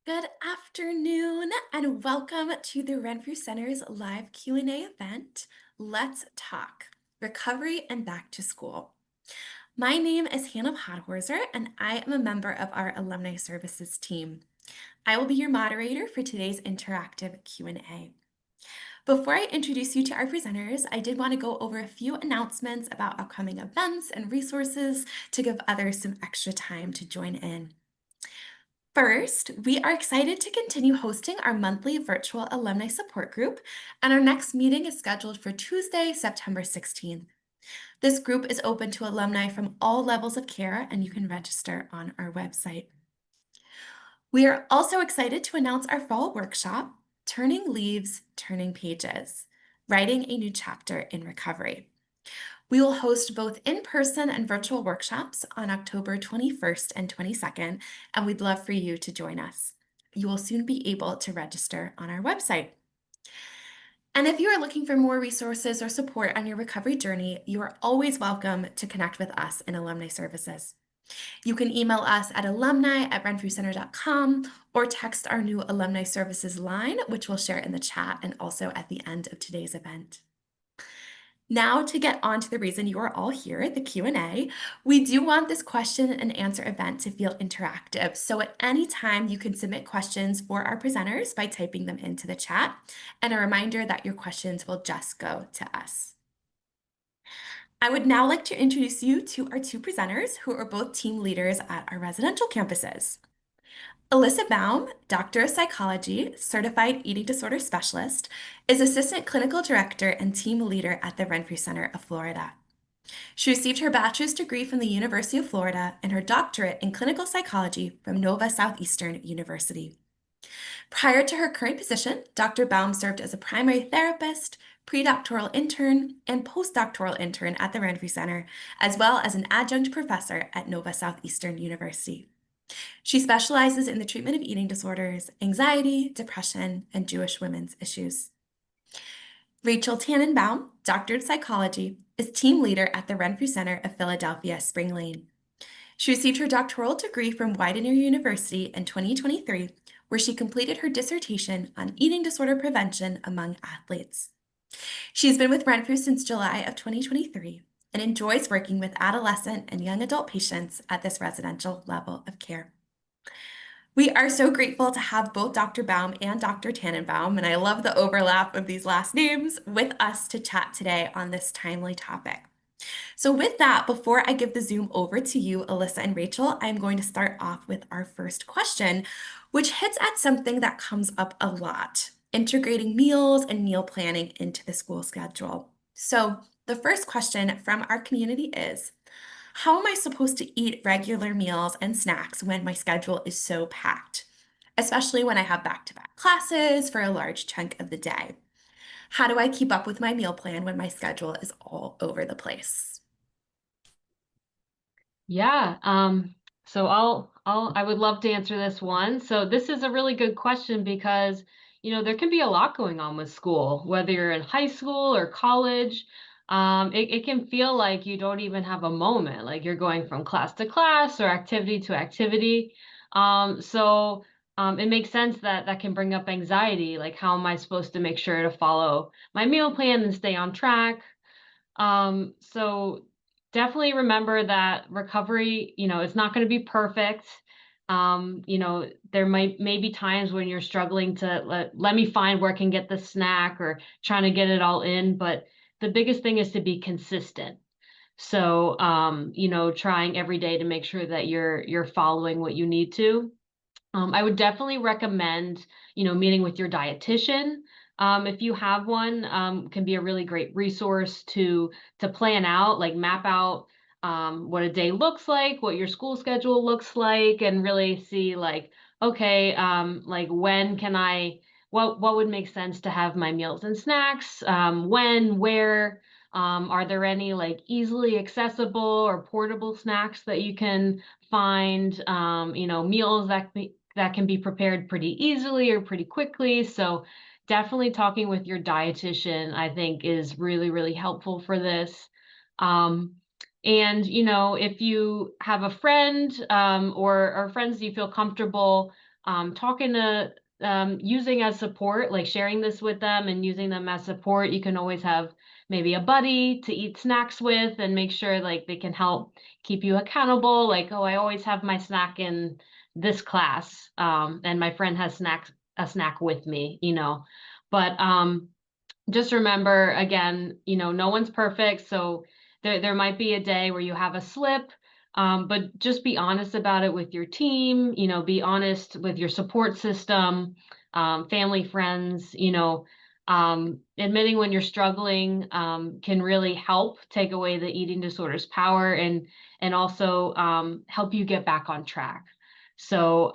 Good afternoon and welcome to the Renfrew Center's live Q&A event, Let's Talk, Recovery and Back to School. My name is Hannah Podhorzer and I am a member of our Alumni Services team. I will be your moderator for today's interactive Q&A. Before I introduce you to our presenters, I did want to go over a few announcements about upcoming events and resources to give others some extra time to join in. First, we are excited to continue hosting our monthly virtual alumni support group, and our next meeting is scheduled for Tuesday, September 16th. This group is open to alumni from all levels of care, and you can register on our website. We are also excited to announce our fall workshop, Turning Leaves, Turning Pages, Writing a New Chapter in Recovery. We will host both in-person and virtual workshops on October 21st and 22nd, and we'd love for you to join us. You will soon be able to register on our website. And if you are looking for more resources or support on your recovery journey, you are always welcome to connect with us in Alumni Services. You can email us at alumni@renfrewcenter.com or text our new Alumni Services line, which we'll share in the chat and also at the end of today's event. Now to get on to the reason you are all here, the Q&A, we do want this question and answer event to feel interactive. So at any time you can submit questions for our presenters by typing them into the chat. And a reminder that your questions will just go to us. I would now like to introduce you to our two presenters who are both team leaders at our residential campuses. Alissa Baum, Doctor of Psychology, Certified Eating Disorder Specialist, is Assistant Clinical Director and Team Leader at the Renfrew Center of Florida. She received her bachelor's degree from the University of Florida and her doctorate in clinical psychology from Nova Southeastern University. Prior to her current position, Dr. Baum served as a primary therapist, predoctoral intern, and postdoctoral intern at the Renfrew Center, as well as an adjunct professor at Nova Southeastern University. She specializes in the treatment of eating disorders, anxiety, depression, and Jewish women's issues. Rachel Tannenbaum, Doctor of Psychology, is team leader at the Renfrew Center of Philadelphia, Spring Lane. She received her doctoral degree from Widener University in 2023, where she completed her dissertation on eating disorder prevention among athletes. She's been with Renfrew since July of 2023 and enjoys working with adolescent and young adult patients at this residential level of care. We are so grateful to have both Dr. Baum and Dr. Tannenbaum, and I love the overlap of these last names, with us to chat today on this timely topic. So with that, before I give the Zoom over to you, Alissa and Rachel, I'm going to start off with our first question, which hits at something that comes up a lot, integrating meals and meal planning into the school schedule. So the first question from our community is, how am I supposed to eat regular meals and snacks when my schedule is so packed, especially when I have back-to-back classes for a large chunk of the day? How do I keep up with my meal plan when my schedule is all over the place? Yeah, so I would love to answer this one. So this is a really good question because, there can be a lot going on with school, whether you're in high school or college. It can feel like you don't even have a moment, like you're going from class to class or activity to activity. It makes sense that that can bring up anxiety, like how am I supposed to make sure to follow my meal plan and stay on track? So definitely remember that recovery, it's not going to be perfect. There may be times when you're struggling to let me find where I can get the snack or trying to get it all in, but the biggest thing is to be consistent. So, trying every day to make sure that you're following what you need to. I would definitely recommend, meeting with your dietitian. If you have one, can be a really great resource to plan out, like map out what a day looks like, what your school schedule looks like, and really see like, okay, like when can I, what would make sense to have my meals and snacks, when, where, are there any like easily accessible or portable snacks that you can find, meals that can be prepared pretty easily or pretty quickly. So definitely talking with your dietitian, I think, is really, really helpful for this. Um, if you have a friend or friends you feel comfortable talking to using as support, like sharing this with them and using them as support. You can always have maybe a buddy to eat snacks with and make sure like they can help keep you accountable. Like, oh, I always have my snack in this class, and my friend has a snack with me, you know. But just remember again, you know, no one's perfect, so there might be a day where you have a slip, but just be honest about it with your team, you know, be honest with your support system, family, friends, you know, admitting when you're struggling can really help take away the eating disorder's power and also help you get back on track. So,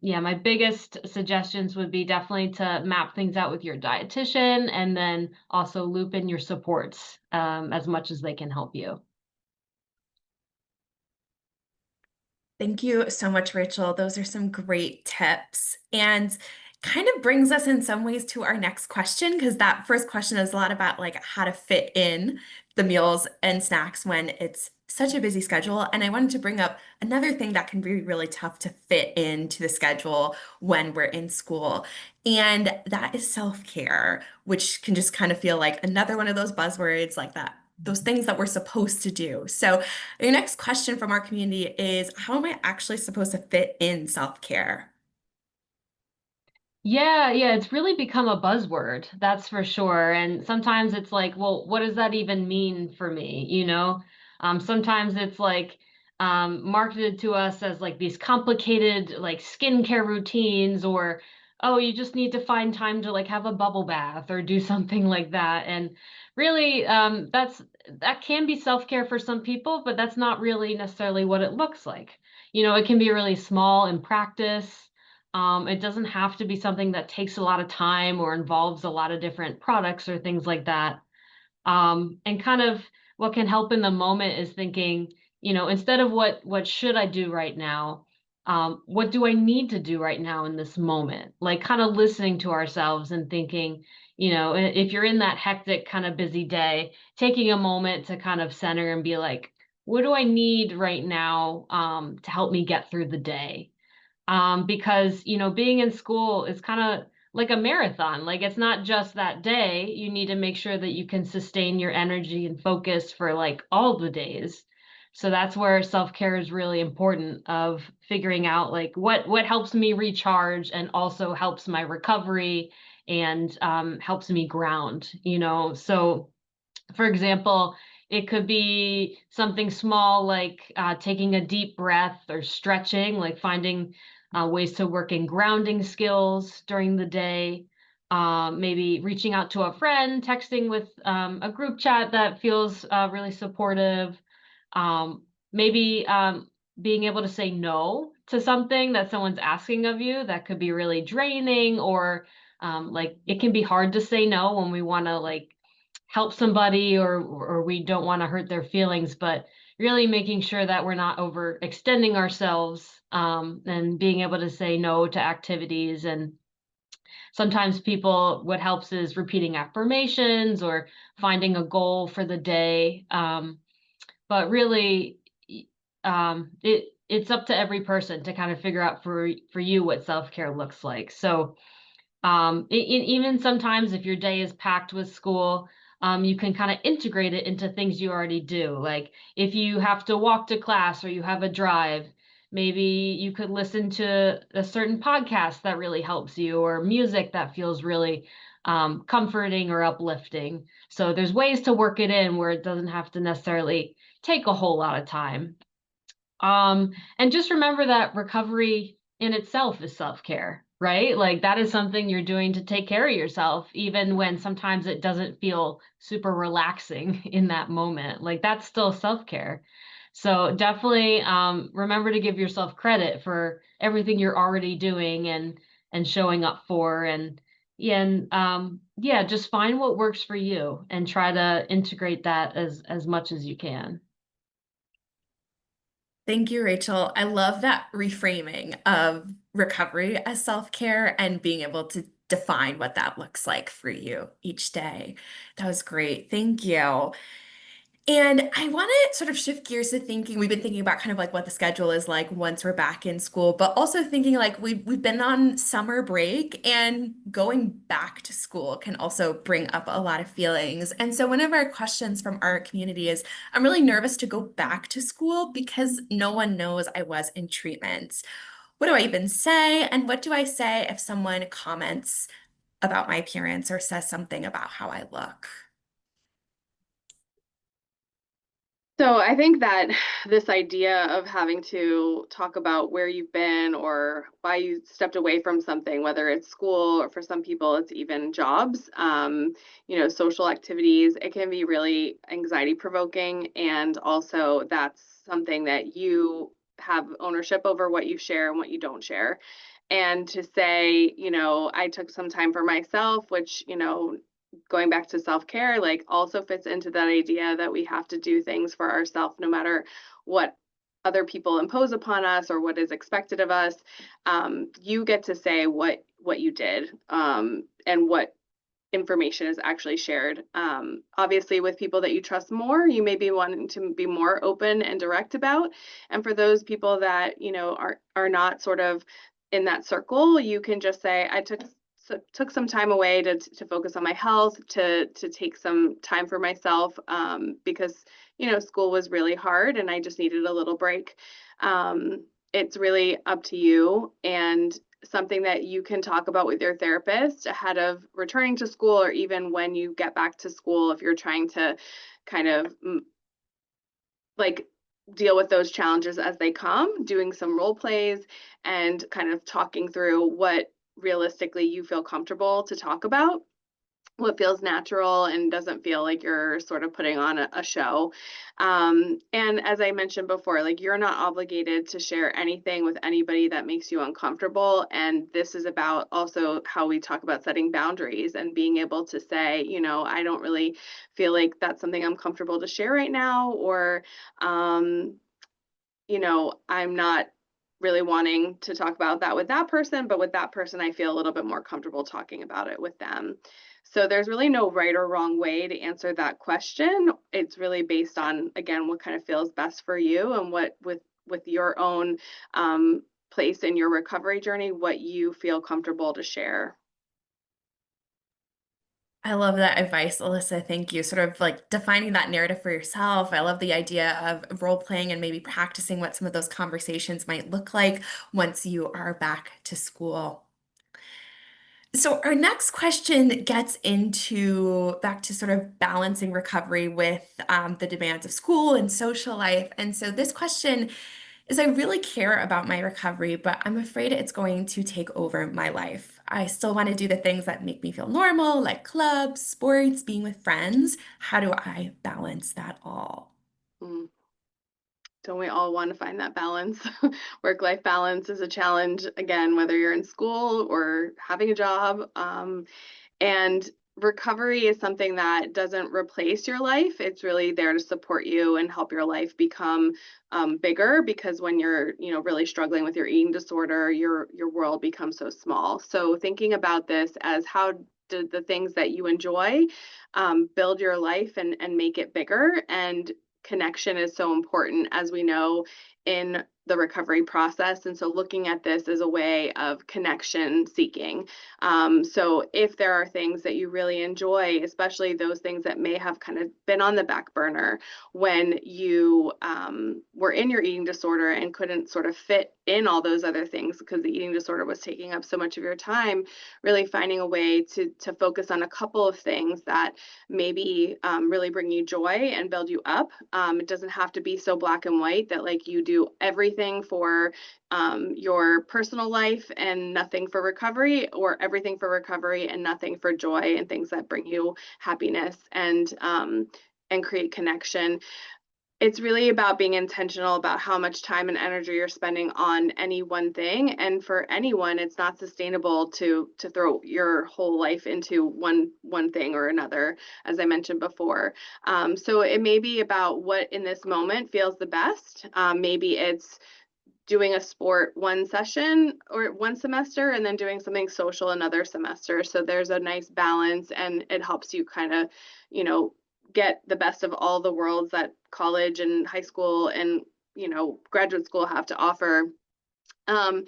yeah, my biggest suggestions would be definitely to map things out with your dietitian and then also loop in your supports as much as they can help you. Thank you so much, Rachel. Those are some great tips and kind of brings us in some ways to our next question, because that first question is a lot about like how to fit in the meals and snacks when it's such a busy schedule. And I wanted to bring up another thing that can be really tough to fit into the schedule when we're in school. And that is self-care, which can just kind of feel like another one of those buzzwords like that, those things that we're supposed to do. So your next question from our community is, how am I actually supposed to fit in self-care? Yeah, yeah, it's really become a buzzword, that's for sure. And sometimes it's like, well, what does that even mean for me? You know, sometimes it's like marketed to us as like these complicated like skincare routines, or oh, you just need to find time to like have a bubble bath or do something like that. And really, that can be self-care for some people, but that's not really necessarily what it looks like. You know, it can be really small in practice. It doesn't have to be something that takes a lot of time or involves a lot of different products or things like that. And kind of what can help in the moment is thinking, you know, instead of what should I do right now, what do I need to do right now in this moment? Like kind of listening to ourselves and thinking, you know, if you're in that hectic kind of busy day, taking a moment to kind of center and be like, what do I need right now to help me get through the day? Because you know being in school is kind of like a marathon. Like it's not just that day. You need to make sure that you can sustain your energy and focus for like all the days. So that's where self-care is really important, of figuring out like what helps me recharge and also helps my recovery and helps me ground, you know. So for example, it could be something small like taking a deep breath or stretching, like finding ways to work in grounding skills during the day. Maybe reaching out to a friend, texting with a group chat that feels really supportive. Maybe being able to say no to something that someone's asking of you that could be really draining, or like it can be hard to say no when we want to like help somebody or we don't want to hurt their feelings, but really making sure that we're not overextending ourselves, and being able to say no to activities. And sometimes people, what helps is repeating affirmations or finding a goal for the day. But really, it's up to every person to kind of figure out for you what self-care looks like. So even sometimes if your day is packed with school, you can kind of integrate it into things you already do. Like if you have to walk to class or you have a drive, maybe you could listen to a certain podcast that really helps you, or music that feels really comforting or uplifting. So there's ways to work it in where it doesn't have to necessarily take a whole lot of time. And just remember that recovery in itself is self-care, right? Like that is something you're doing to take care of yourself, even when sometimes it doesn't feel super relaxing in that moment. Like that's still self-care. So definitely remember to give yourself credit for everything you're already doing and showing up for. And yeah, just find what works for you and try to integrate that as much as you can. Thank you, Rachel. I love that reframing of recovery as self-care and being able to define what that looks like for you each day. That was great. Thank you. And I want to sort of shift gears to thinking, we've been thinking about kind of like what the schedule is like once we're back in school, but also thinking like we've been on summer break and going back to school can also bring up a lot of feelings. And so one of our questions from our community is, I'm really nervous to go back to school because no one knows I was in treatment. What do I even say? And what do I say if someone comments about my appearance or says something about how I look? So I think that this idea of having to talk about where you've been or why you stepped away from something, whether it's school or for some people it's even jobs, social activities, it can be really anxiety provoking. And also that's something that you have ownership over what you share and what you don't share. And to say, I took some time for myself, which, going back to self-care, like also fits into that idea that we have to do things for ourselves no matter what other people impose upon us or what is expected of us. You get to say what you did, and what information is actually shared. Obviously, with people that you trust more, you may be wanting to be more open and direct about. And for those people that are not sort of in that circle, you can just say, I took some time away to focus on my health, to take some time for myself, because school was really hard and I just needed a little break. It's really up to you, and something that you can talk about with your therapist ahead of returning to school, or even when you get back to school if you're trying to kind of like deal with those challenges as they come, doing some role plays and kind of talking through what realistically you feel comfortable to talk about, what feels natural and doesn't feel like you're sort of putting on a show. And as I mentioned before, like you're not obligated to share anything with anybody that makes you uncomfortable. And this is about also how we talk about setting boundaries and being able to say, I don't really feel like that's something I'm comfortable to share right now, or um, I'm not really wanting to talk about that with that person, but with that person, I feel a little bit more comfortable talking about it with them. So there's really no right or wrong way to answer that question. It's really based on, again, what kind of feels best for you and what with your own place in your recovery journey, what you feel comfortable to share. I love that advice, Alyssa. Thank you. Sort of like defining that narrative for yourself. I love the idea of role playing and maybe practicing what some of those conversations might look like once you are back to school. So our next question gets into back to sort of balancing recovery with the demands of school and social life. And so this question is, I really care about my recovery, but I'm afraid it's going to take over my life. I still want to do the things that make me feel normal, like clubs, sports, being with friends. How do I balance that all? Mm. Don't we all want to find that balance? Work-life balance is a challenge, again, whether you're in school or having a job. And recovery is something that doesn't replace your life. It's really there to support you and help your life become bigger, because when you're, really struggling with your eating disorder, your world becomes so small. So thinking about this as how do the things that you enjoy build your life and make it bigger. And connection is so important, as we know, in the recovery process. And so looking at this as a way of connection seeking. So if there are things that you really enjoy, especially those things that may have kind of been on the back burner when you were in your eating disorder and couldn't sort of fit in all those other things because the eating disorder was taking up so much of your time, really finding a way to focus on a couple of things that maybe really bring you joy and build you up. It doesn't have to be so black and white that like you do everything for your personal life and nothing for recovery, or everything for recovery and nothing for joy and things that bring you happiness and create connection. It's really about being intentional about how much time and energy you're spending on any one thing. And for anyone, it's not sustainable to throw your whole life into one thing or another, as I mentioned before. So it may be about what in this moment feels the best. Maybe it's doing a sport one session or one semester and then doing something social another semester. So there's a nice balance, and it helps you kind of, you know, get the best of all the worlds that college and high school and, graduate school have to offer. Um,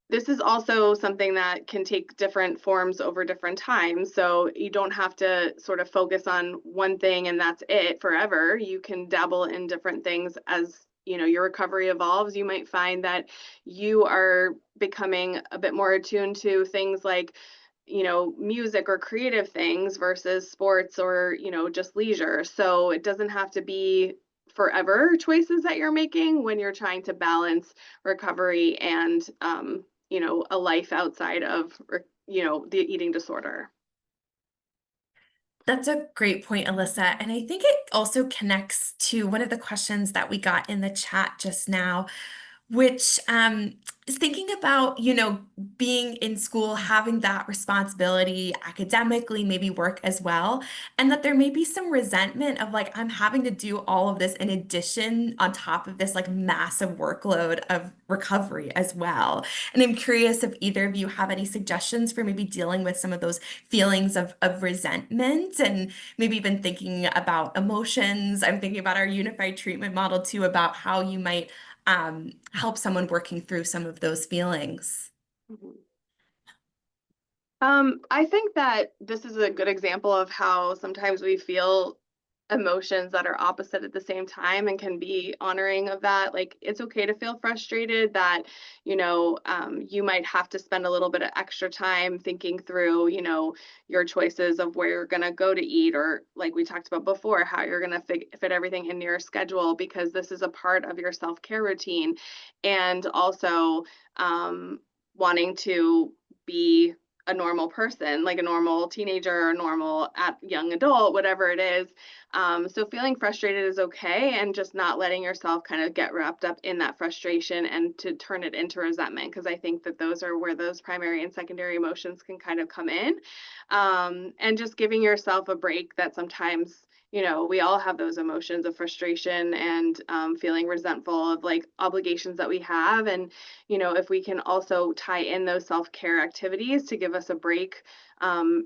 this is also something that can take different forms over different times. So you don't have to sort of focus on one thing and that's it forever. You can dabble in different things as your recovery evolves. You might find that you are becoming a bit more attuned to things like music or creative things versus sports or just leisure. So it doesn't have to be forever choices that you're making when you're trying to balance recovery and a life outside of the eating disorder. That's a great point, Alissa. And I think it also connects to one of the questions that we got in the chat just now, which is thinking about, being in school, having that responsibility academically, maybe work as well, and that there may be some resentment of like, I'm having to do all of this in addition on top of this like massive workload of recovery as well. And I'm curious if either of you have any suggestions for maybe dealing with some of those feelings of resentment and maybe even thinking about emotions. I'm thinking about our unified treatment model too, about how you might help someone working through some of those feelings. Mhm. I think that this is a good example of how sometimes we feel emotions that are opposite at the same time and can be honoring of that. Like, it's okay to feel frustrated that, you might have to spend a little bit of extra time thinking through, your choices of where you're going to go to eat, or like we talked about before, how you're going to fit everything into your schedule, because this is a part of your self-care routine. And also, wanting to be a normal person, like a normal teenager or normal young adult, whatever it is. So feeling frustrated is okay, and just not letting yourself kind of get wrapped up in that frustration and to turn it into resentment, because I think that those are where those primary and secondary emotions can kind of come in. And just giving yourself a break, that sometimes we all have those emotions of frustration and feeling resentful of like obligations that we have. And, if we can also tie in those self-care activities to give us a break,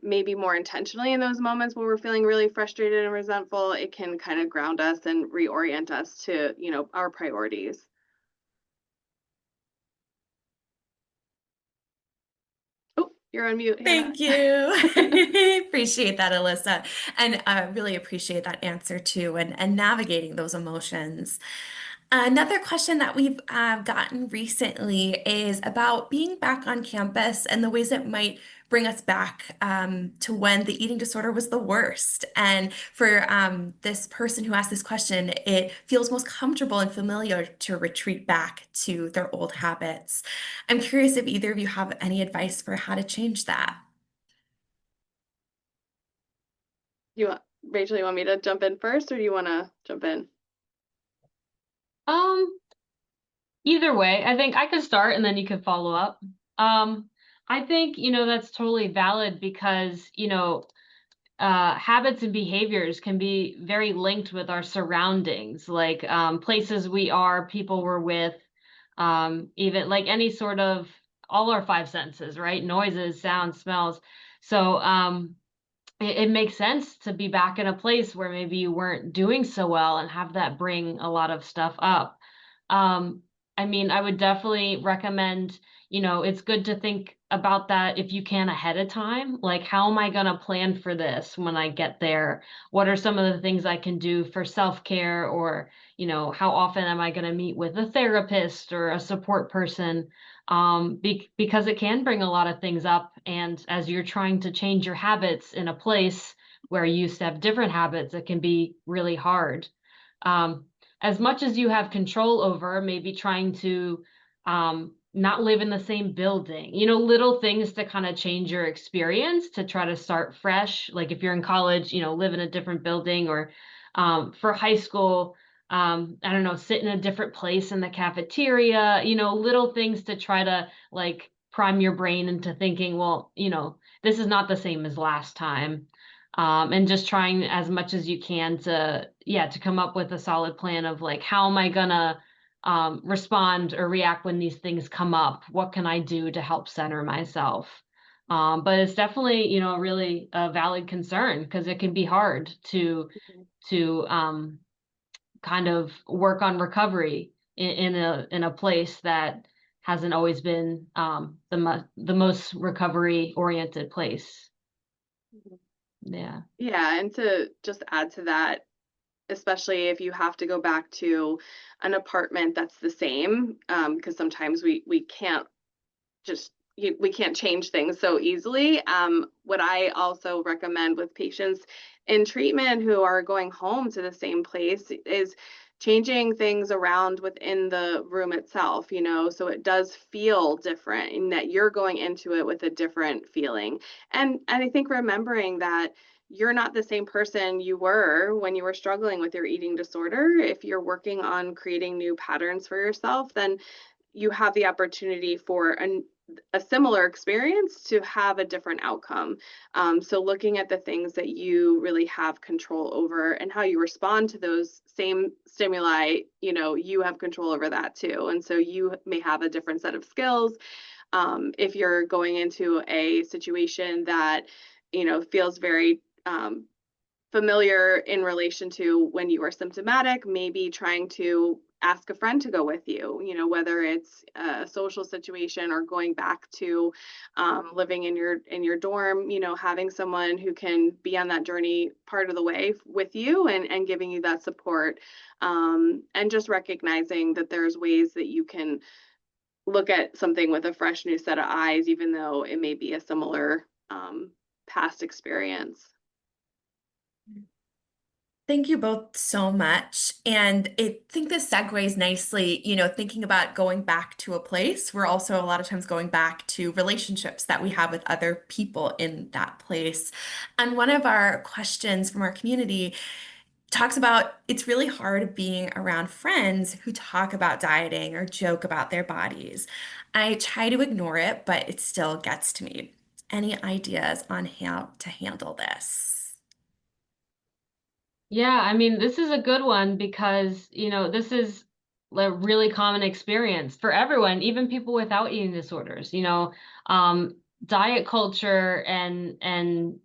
maybe more intentionally in those moments where we're feeling really frustrated and resentful, it can kind of ground us and reorient us to, our priorities. Oh, you're on mute, Hannah. Thank you. Appreciate that, Alissa. And really appreciate that answer too, and navigating those emotions. Another question that we've gotten recently is about being back on campus and the ways it might bring us back to when the eating disorder was the worst. And for this person who asked this question, it feels most comfortable and familiar to retreat back to their old habits. I'm curious if either of you have any advice for how to change that. Rachel, you want me to jump in first, or do you want to jump in? Um, Either way, I think I could start and then you could follow up. I think, that's totally valid because, habits and behaviors can be very linked with our surroundings, like places we are, people we're with, even like any sort of all our five senses, right? Noises, sounds, smells. So it makes sense to be back in a place where maybe you weren't doing so well and have that bring a lot of stuff up. Um, I mean, I would definitely recommend, it's good to think about that if you can ahead of time. Like, how am I going to plan for this when I get there? What are some of the things I can do for self-care? Or, how often am I going to meet with a therapist or a support person? Because it can bring a lot of things up. And as you're trying to change your habits in a place where you used to have different habits, it can be really hard. Um, as much as you have control over, maybe trying to not live in the same building, little things to kind of change your experience to try to start fresh. Like if you're in college, live in a different building, or for high school, I don't know, sit in a different place in the cafeteria, little things to try to like prime your brain into thinking, well, this is not the same as last time. And just trying as much as you can to, yeah, to come up with a solid plan of like, how am I gonna respond or react when these things come up? What can I do to help center myself? But it's definitely, really a valid concern because it can be hard to kind of work on recovery in a place that hasn't always been the most recovery oriented place. Mhm. Yeah. Yeah, and to just add to that, especially if you have to go back to an apartment that's the same, because sometimes we can't just we can't change things so easily. What I also recommend with patients in treatment who are going home to the same place is changing things around within the room itself, so it does feel different and that you're going into it with a different feeling. And I think remembering that you're not the same person you were when you were struggling with your eating disorder. If you're working on creating new patterns for yourself, then you have the opportunity for a similar experience to have a different outcome. So looking at the things that you really have control over and how you respond to those same stimuli, you have control over that too. And so you may have a different set of skills. If you're going into a situation that, feels very familiar in relation to when you are symptomatic, maybe trying to ask a friend to go with you, whether it's a social situation or going back to living in your dorm, having someone who can be on that journey part of the way with you and giving you that support, and just recognizing that there's ways that you can look at something with a fresh new set of eyes, even though it may be a similar past experience. Thank you both so much. And I think this segues nicely, thinking about going back to a place. We're also a lot of times going back to relationships that we have with other people in that place. And one of our questions from our community talks about it's really hard being around friends who talk about dieting or joke about their bodies. I try to ignore it, but it still gets to me. Any ideas on how to handle this? Yeah, I mean, this is a good one because, this is a really common experience for everyone, even people without eating disorders. Um, diet culture and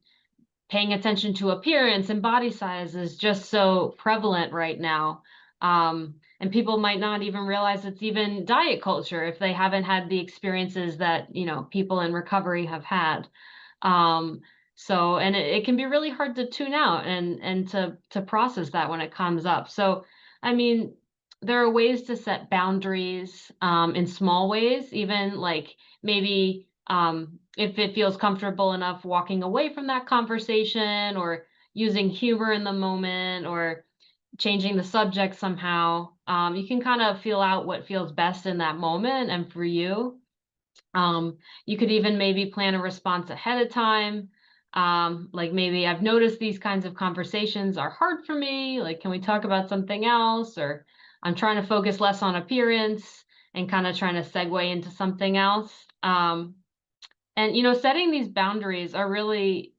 paying attention to appearance and body size is just so prevalent right now. And people might not even realize it's even diet culture if they haven't had the experiences that, people in recovery have had. Um, and it can be really hard to tune out and to process that when it comes up. So, I mean, there are ways to set boundaries in small ways, even like maybe if it feels comfortable enough walking away from that conversation or using humor in the moment or changing the subject somehow. You can kind of feel out what feels best in that moment and for you. You could even maybe plan a response ahead of time. Like maybe I've noticed these kinds of conversations are hard for me. Like, can we talk about something else? Or I'm trying to focus less on appearance and kind of trying to segue into something else. And setting these boundaries are really,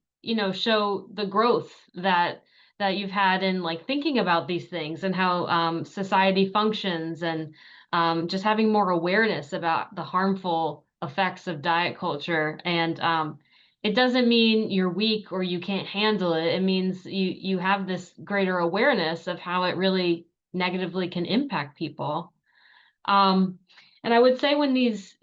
show the growth that you've had in like thinking about these things and how society functions and just having more awareness about the harmful effects of diet culture. And it doesn't mean you're weak or you can't handle it. It means you have this greater awareness of how it really negatively can impact people. Um, and I would say when these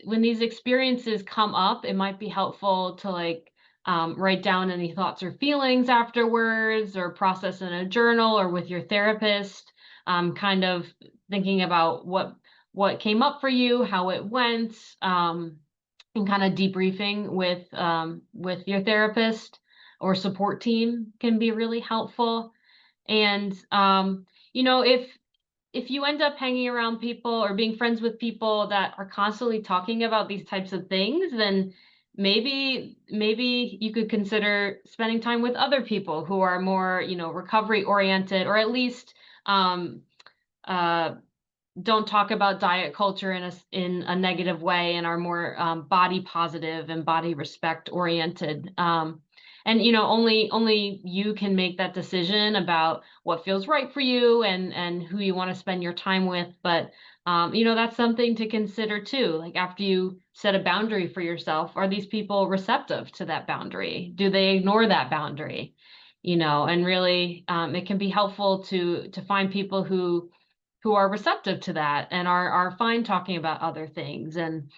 experiences come up, it might be helpful to like write down any thoughts or feelings afterwards, or process in a journal or with your therapist. Kind of thinking about what came up for you, how it went, and kind of debriefing with your therapist or support team can be really helpful. And if you end up hanging around people or being friends with people that are constantly talking about these types of things, then maybe you could consider spending time with other people who are more, recovery oriented, or at least um, uh, don't talk about diet culture in a negative way and are more body positive and body respect oriented. And only you can make that decision about what feels right for you and who you want to spend your time with. But That's something to consider too. Like after you set a boundary for yourself, are these people receptive to that boundary? Do they ignore that boundary? And really, it can be helpful to find people who are receptive to that and are fine talking about other things. And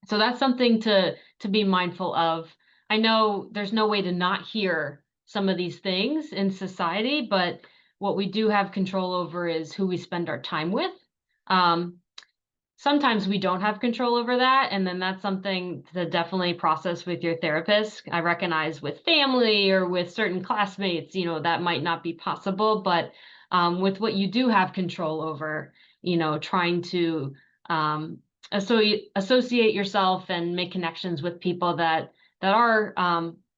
so that's something to be mindful of. I know there's no way to not hear some of these things in society, but what we do have control over is who we spend our time with. Um, Sometimes we don't have control over that, and then that's something to definitely process with your therapist. I recognize with family or with certain classmates, that might not be possible, but with what you do have control over, trying to um, associate yourself and make connections with people that are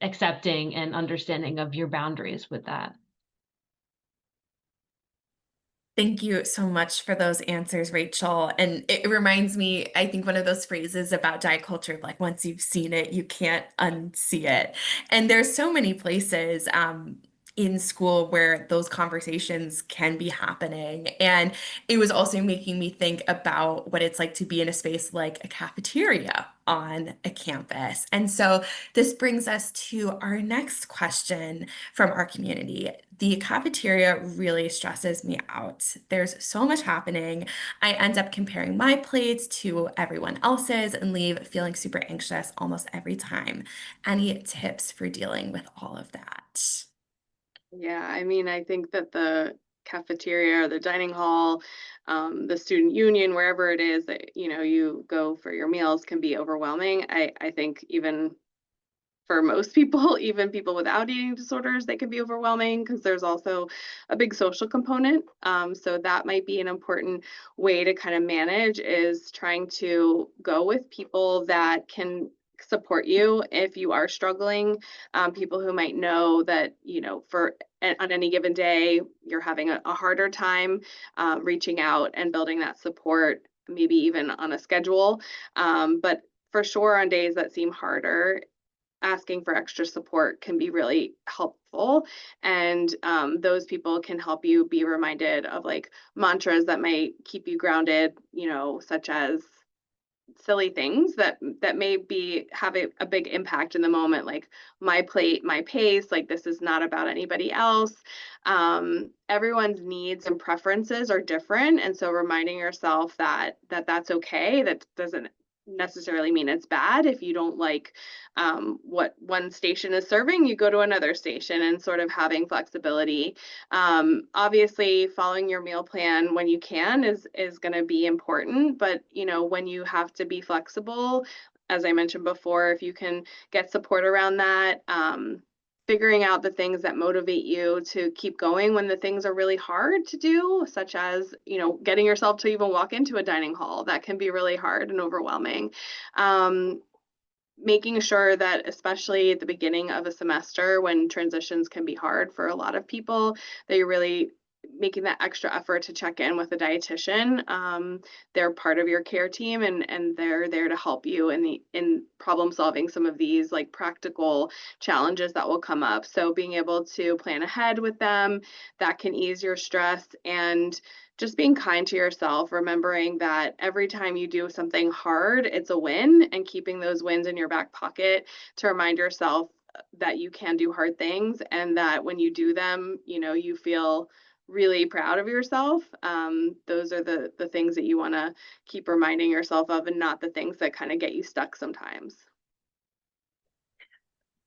accepting and understanding of your boundaries with that. Thank you so much for those answers, Rachel. And it reminds me, I think one of those phrases about diet culture, like once you've seen it, you can't unsee it. And there's so many places in school where those conversations can be happening. And it was also making me think about what it's like to be in a space like a cafeteria on a campus. And so this brings us to our next question from our community. The cafeteria really stresses me out. There's so much happening. I end up comparing my plates to everyone else's and leave feeling super anxious almost every time. Any tips for dealing with all of that? Yeah, I mean, I think that the cafeteria or the dining hall, the student union, wherever it is that you go for your meals, can be overwhelming. I think even for most people, even people without eating disorders, they can be overwhelming because there's also a big social component. So that might be an important way to kind of manage is trying to go with people that can support you if you are struggling, people who might know that on any given day you're having a harder time reaching out and building that support, maybe even on a schedule. But for sure on days that seem harder, asking for extra support can be really helpful. And those people can help you be reminded of like mantras that might keep you grounded, such as silly things that may be have a big impact in the moment, like my plate, my pace, like this is not about anybody else. Everyone's needs and preferences are different, and so reminding yourself that's okay. That doesn't necessarily mean it's bad. If you don't like what one station is serving, you go to another station, and sort of having flexibility. Obviously, following your meal plan when you can is going to be important, but when you have to be flexible, as I mentioned before, if you can get support around that, figuring out the things that motivate you to keep going when the things are really hard to do, such as getting yourself to even walk into a dining hall, that can be really hard and overwhelming. Making sure that, especially at the beginning of a semester when transitions can be hard for a lot of people, that you're really making that extra effort to check in with a dietitian. They're part of your care team, and they're there to help you in problem solving some of these like practical challenges that will come up. So being able to plan ahead with them, that can ease your stress. And just being kind to yourself, remembering that every time you do something hard, it's a win, and keeping those wins in your back pocket to remind yourself that you can do hard things, and that when you do them, you feel really proud of yourself. Those are the things that you want to keep reminding yourself of, and not the things that kind of get you stuck sometimes.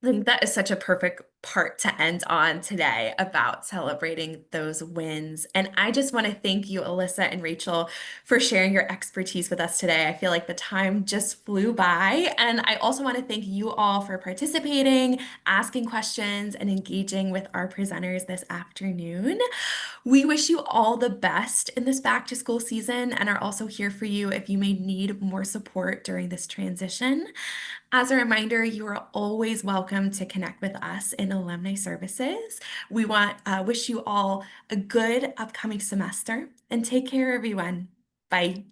I think that is such a perfect part to end on today about celebrating those wins. And I just want to thank you, Alissa and Rachel, for sharing your expertise with us today. I feel like the time just flew by. And I also want to thank you all for participating, asking questions, and engaging with our presenters this afternoon. We wish you all the best in this back to school season and are also here for you if you may need more support during this transition. As a reminder, you are always welcome to connect with us in Alumni Services. We wish you all a good upcoming semester and take care, everyone. Bye.